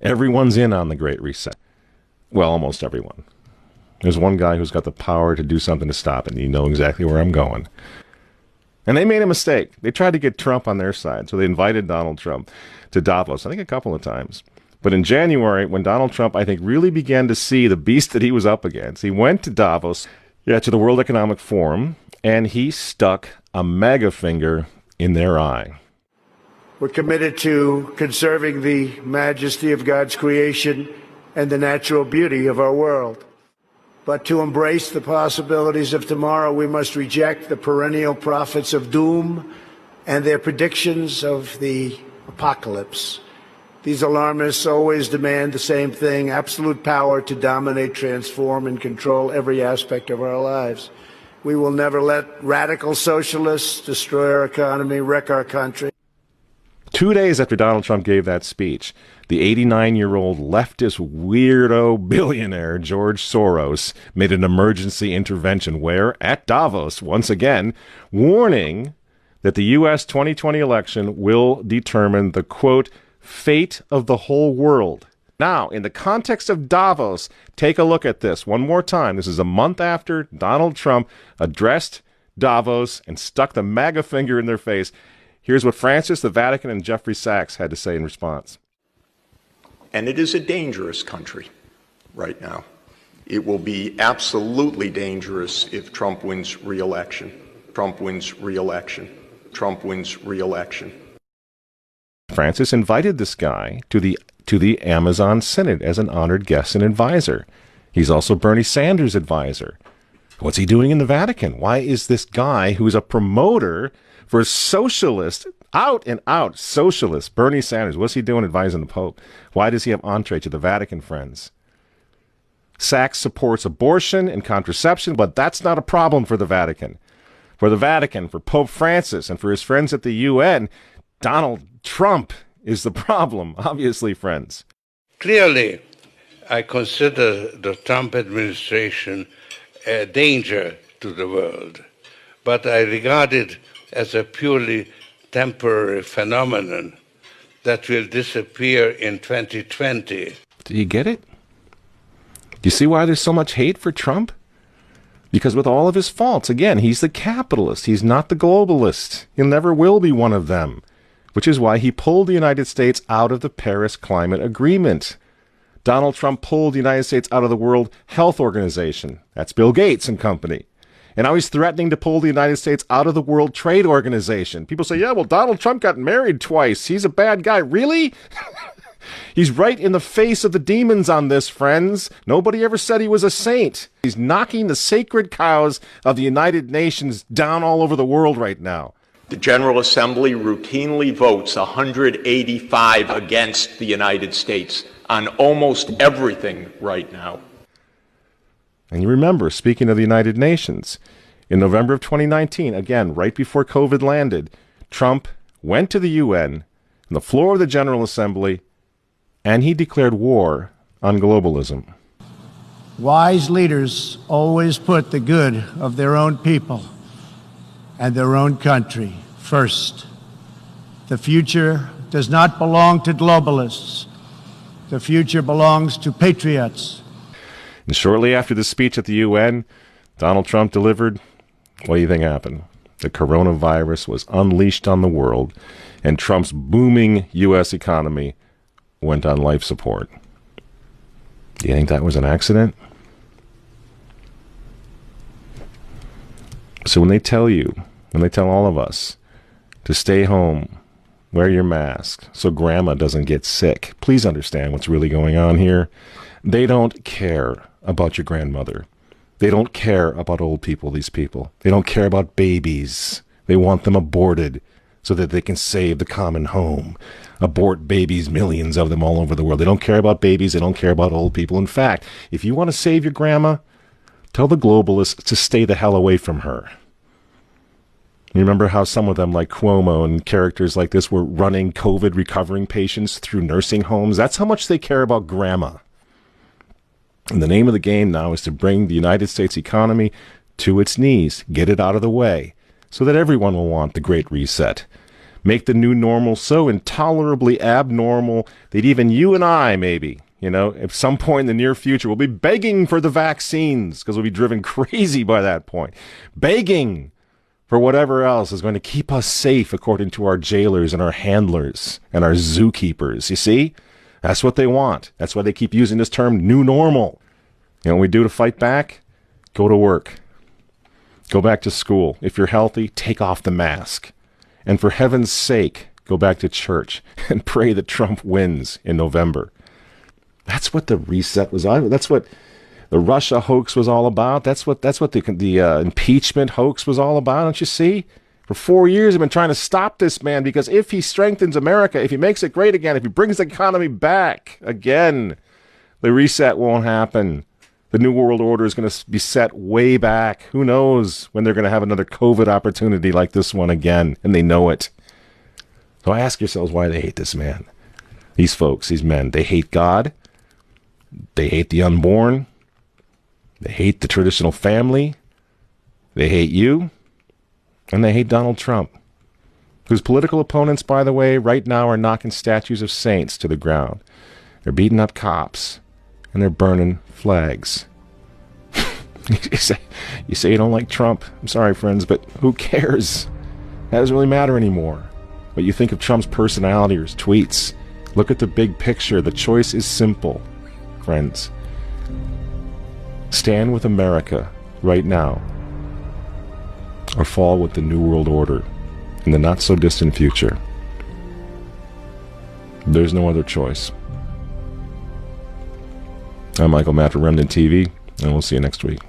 Everyone's in on the Great Reset. Well, almost everyone. There's one guy who's got the power to do something to stop it, and you know exactly where I'm going. And they made a mistake. They tried to get Trump on their side, so they invited Donald Trump to Davos, I think a couple of times. But in January, when Donald Trump, I think, really began to see the beast that he was up against, he went to Davos, to the World Economic Forum, and he stuck a mega finger in their eye. We're committed to conserving the majesty of God's creation and the natural beauty of our world. But to embrace the possibilities of tomorrow, we must reject the perennial prophets of doom and their predictions of the apocalypse. These alarmists always demand the same thing: absolute power to dominate, transform, and control every aspect of our lives. We will never let radical socialists destroy our economy, wreck our country. 2 days after Donald Trump gave that speech, the 89-year-old leftist weirdo billionaire George Soros made an emergency intervention where, at Davos, once again, warning that the U.S. 2020 election will determine the, quote, fate of the whole world. Now, in the context of Davos, take a look at this one more time. This is a month after Donald Trump addressed Davos and stuck the MAGA finger in their face. Here's what Francis, the Vatican, and Jeffrey Sachs had to say in response. And it is a dangerous country right now. It will be absolutely dangerous if Trump wins re-election. Trump wins re-election. Trump wins re-election. Francis invited this guy to the Amazon Synod as an honored guest and advisor. He's also Bernie Sanders' advisor. What's he doing in the Vatican? Why is this guy who's a promoter for socialist, out and out socialist, Bernie Sanders, what's he doing advising the Pope? Why does he have entree to the Vatican, friends? Sachs supports abortion and contraception, but that's not a problem for the Vatican. For the Vatican, for Pope Francis, and for his friends at the UN, Donald Trump is the problem, obviously, friends. Clearly, I consider the Trump administration a danger to the world, but I regard it as a purely temporary phenomenon that will disappear in 2020. Do you get it? Do you see why there's so much hate for Trump? Because with all of his faults, again, he's the capitalist. He's not the globalist. He never will be one of them, which is why he pulled the United States out of the Paris Climate Agreement. Donald Trump pulled the United States out of the World Health Organization. That's Bill Gates and company. And now he's threatening to pull the United States out of the World Trade Organization. People say, yeah, well, Donald Trump got married twice. He's a bad guy. Really? He's right in the face of the demons on this, friends. Nobody ever said he was a saint. He's knocking the sacred cows of the United Nations down all over the world right now. The General Assembly routinely votes 185 against the United States on almost everything right now. And you remember, speaking of the United Nations, in November of 2019, again, right before COVID landed, Trump went to the UN, on the floor of the General Assembly, and he declared war on globalism. Wise leaders always put the good of their own people and their own country first. The future does not belong to globalists. The future belongs to patriots. And shortly after the speech at the UN, Donald Trump delivered, what do you think happened? The coronavirus was unleashed on the world, and Trump's booming U.S. economy went on life support. Do you think that was an accident? So when they tell all of us to stay home, wear your mask so grandma doesn't get sick, please understand what's really going on here. They don't care about your grandmother. They don't care about old people, these people. They don't care about babies. They want them aborted so that they can save the common home. Abort babies, millions of them all over the world. They don't care about babies. They don't care about old people. In fact, if you want to save your grandma, tell the globalists to stay the hell away from her. You remember how some of them, like Cuomo and characters like this, were running COVID recovering patients through nursing homes? That's how much they care about grandma. And the name of the game now is to bring the United States economy to its knees, get it out of the way, so that everyone will want the Great Reset. Make the new normal so intolerably abnormal that even you and I, maybe, at some point in the near future, will be begging for the vaccines because we'll be driven crazy by that point. Begging for whatever else is going to keep us safe according to our jailers and our handlers and our zookeepers. You see? That's what they want. That's why they keep using this term, new normal. You know what we do to fight back? Go to work. Go back to school. If you're healthy, take off the mask. And for heaven's sake, go back to church and pray that Trump wins in November. That's what the reset was. That's what the Russia hoax was all about. That's what the impeachment hoax was all about. Don't you see? For 4 years, I've been trying to stop this man because if he strengthens America, if he makes it great again, if he brings the economy back again, the reset won't happen. The New World Order is going to be set way back. Who knows when they're going to have another COVID opportunity like this one again, and they know it. So ask yourselves why they hate this man. These folks, these men, they hate God. They hate the unborn. They hate the traditional family. They hate you. And they hate Donald Trump, whose political opponents, by the way, right now are knocking statues of saints to the ground. They're beating up cops, and they're burning flags. You say you don't like Trump. I'm sorry, friends, but who cares? That doesn't really matter anymore. What you think of Trump's personality or his tweets. Look at the big picture. The choice is simple, friends. Stand with America right now, or fall with the New World Order in the not-so-distant future. There's no other choice. I'm Michael Matt for Remnant TV, and we'll see you next week.